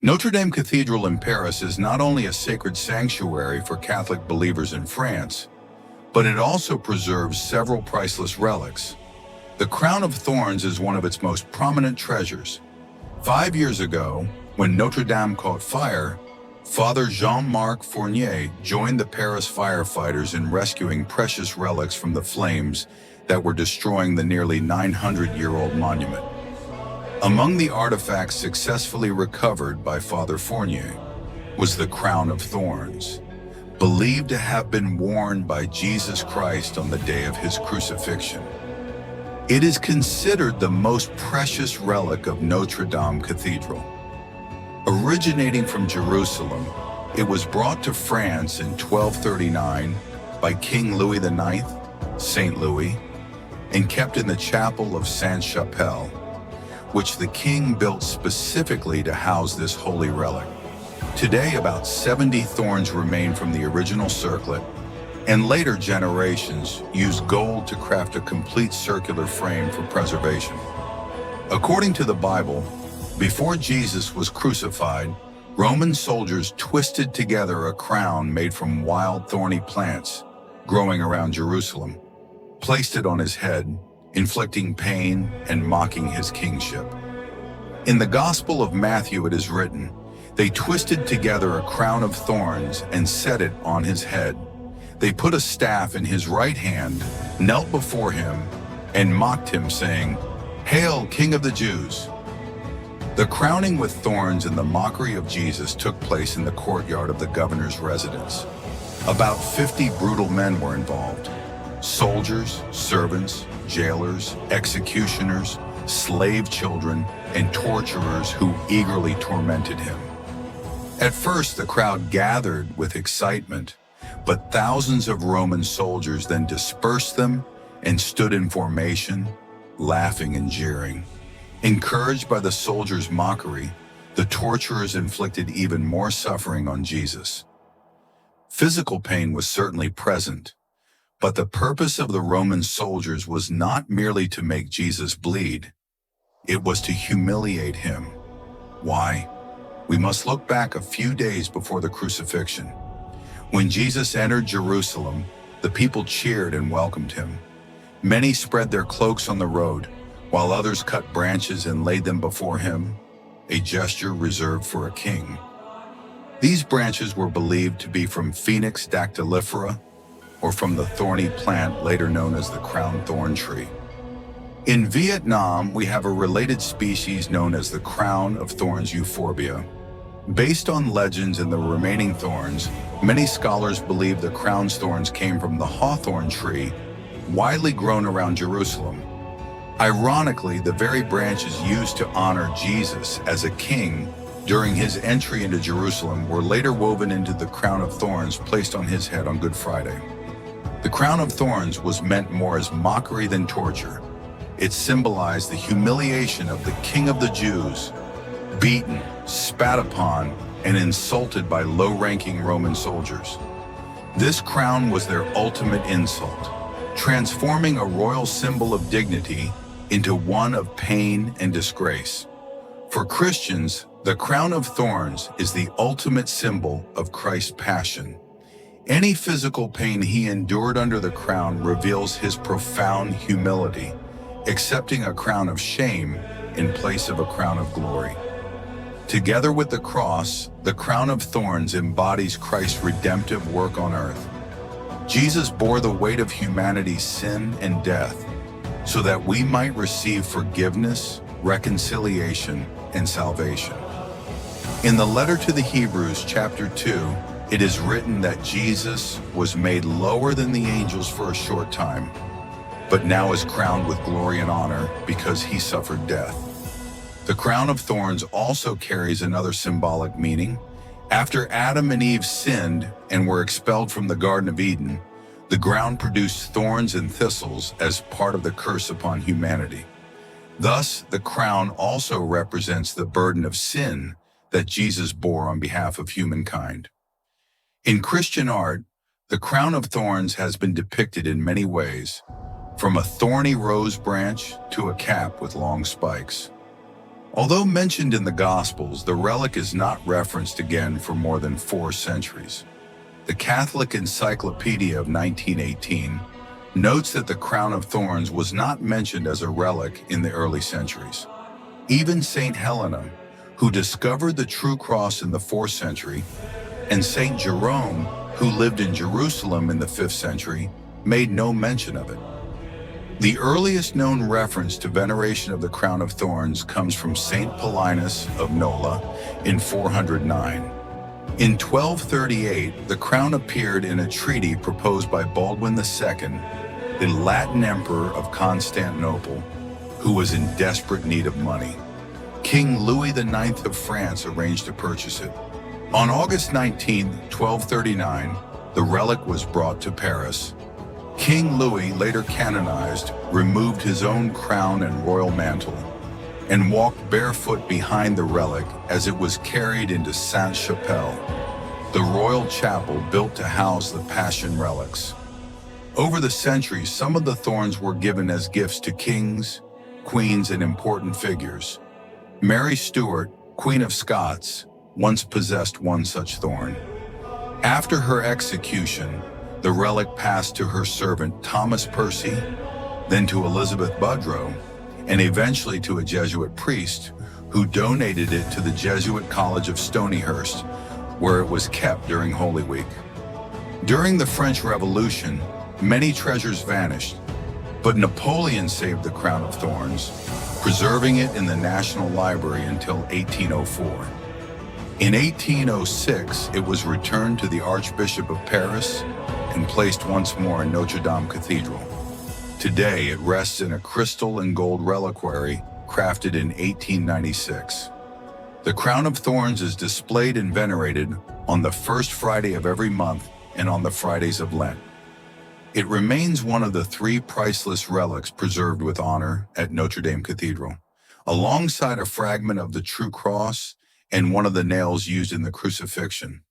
Notre-Dame Cathedral in Paris is not only a sacred sanctuary for Catholic believers in France, but it also preserves several priceless relics. The Crown of Thorns is one of its most prominent treasures. 5 years ago, when Notre-Dame caught fire, Father Jean-Marc Fournier joined the Paris firefighters in rescuing precious relics from the flames that were destroying the nearly 900-year-old monument. Among the artifacts successfully recovered by Father Fournier was the Crown of Thorns, believed to have been worn by Jesus Christ on the day of his crucifixion. It is considered the most precious relic of Notre-Dame Cathedral. Originating from Jerusalem, it was brought to France in 1239 by King Louis IX, Saint Louis, and kept in the chapel of Sainte-Chapelle, which the king built specifically to house this holy relic. Today, about 70 thorns remain from the original circlet, and later generations used gold to craft a complete circular frame for preservation. According to the Bible, before Jesus was crucified, Roman soldiers twisted together a crown made from wild thorny plants growing around Jerusalem, placed it on his head, inflicting pain and mocking his kingship. In the Gospel of Matthew it is written, "They twisted together a crown of thorns and set it on his head. They put a staff in his right hand, knelt before him, and mocked him, saying, 'Hail, King of the Jews!'" The crowning with thorns and the mockery of Jesus took place in the courtyard of the governor's residence. About 50 brutal men were involved. Soldiers, servants, jailers, executioners, slave children, and torturers who eagerly tormented him. At first, the crowd gathered with excitement, but thousands of Roman soldiers then dispersed them and stood in formation, laughing and jeering. Encouraged by the soldiers' mockery, the torturers inflicted even more suffering on Jesus. Physical pain was certainly present, but the purpose of the Roman soldiers was not merely to make Jesus bleed. It was to humiliate him. Why? We must look back a few days before the crucifixion. When Jesus entered Jerusalem, the people cheered and welcomed him. Many spread their cloaks on the road, while others cut branches and laid them before him, a gesture reserved for a king. These branches were believed to be from Phoenix dactylifera, or from the thorny plant later known as the crown thorn tree. In Vietnam, we have a related species known as the Crown of Thorns euphorbia. Based on legends and the remaining thorns, many scholars believe the crown's thorns came from the hawthorn tree, widely grown around Jerusalem. Ironically, the very branches used to honor Jesus as a king during his entry into Jerusalem were later woven into the crown of thorns placed on his head on Good Friday. The crown of thorns was meant more as mockery than torture. It symbolized the humiliation of the King of the Jews, beaten, spat upon, and insulted by low-ranking Roman soldiers. This crown was their ultimate insult, transforming a royal symbol of dignity into one of pain and disgrace. For Christians, the crown of thorns is the ultimate symbol of Christ's passion. Any physical pain he endured under the crown reveals his profound humility, accepting a crown of shame in place of a crown of glory. Together with the cross, the crown of thorns embodies Christ's redemptive work on earth. Jesus bore the weight of humanity's sin and death so that we might receive forgiveness, reconciliation, and salvation. In the letter to the Hebrews, chapter 2, it is written that Jesus was made lower than the angels for a short time, but now is crowned with glory and honor because he suffered death. The crown of thorns also carries another symbolic meaning. After Adam and Eve sinned and were expelled from the Garden of Eden, the ground produced thorns and thistles as part of the curse upon humanity. Thus, the crown also represents the burden of sin that Jesus bore on behalf of humankind. In Christian art, the crown of thorns has been depicted in many ways, from a thorny rose branch to a cap with long spikes. Although mentioned in the Gospels, the relic is not referenced again for more than 4 centuries. The Catholic Encyclopedia of 1918 notes that the Crown of Thorns was not mentioned as a relic in the early centuries. Even Saint Helena, who discovered the true cross in the 4th century, and Saint Jerome, who lived in Jerusalem in the 5th century, made no mention of it. The earliest known reference to veneration of the Crown of Thorns comes from Saint Paulinus of Nola in 409. In 1238, the crown appeared in a treaty proposed by Baldwin II, the Latin emperor of Constantinople, who was in desperate need of money. King Louis IX of France arranged to purchase it. On August 19, 1239, the relic was brought to Paris. King Louis, later canonized, removed his own crown and royal mantle and walked barefoot behind the relic as it was carried into Sainte-Chapelle, the royal chapel built to house the Passion relics. Over the centuries, some of the thorns were given as gifts to kings, queens, and important figures. Mary Stuart, Queen of Scots, once possessed one such thorn. After her execution, the relic passed to her servant Thomas Percy, then to Elizabeth Budrow, and eventually to a Jesuit priest who donated it to the Jesuit College of Stonyhurst, where it was kept during Holy Week. During the French Revolution, many treasures vanished, but Napoleon saved the Crown of Thorns, preserving it in the National Library until 1804. In 1806, it was returned to the Archbishop of Paris and placed once more in Notre-Dame Cathedral. Today, it rests in a crystal and gold reliquary crafted in 1896. The Crown of Thorns is displayed and venerated on the first Friday of every month and on the Fridays of Lent. It remains one of the 3 priceless relics preserved with honor at Notre-Dame Cathedral, alongside a fragment of the true cross and one of the nails used in the Crucifixion.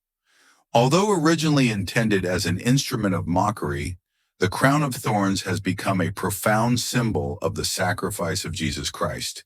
Although originally intended as an instrument of mockery, the Crown of Thorns has become a profound symbol of the sacrifice of Jesus Christ,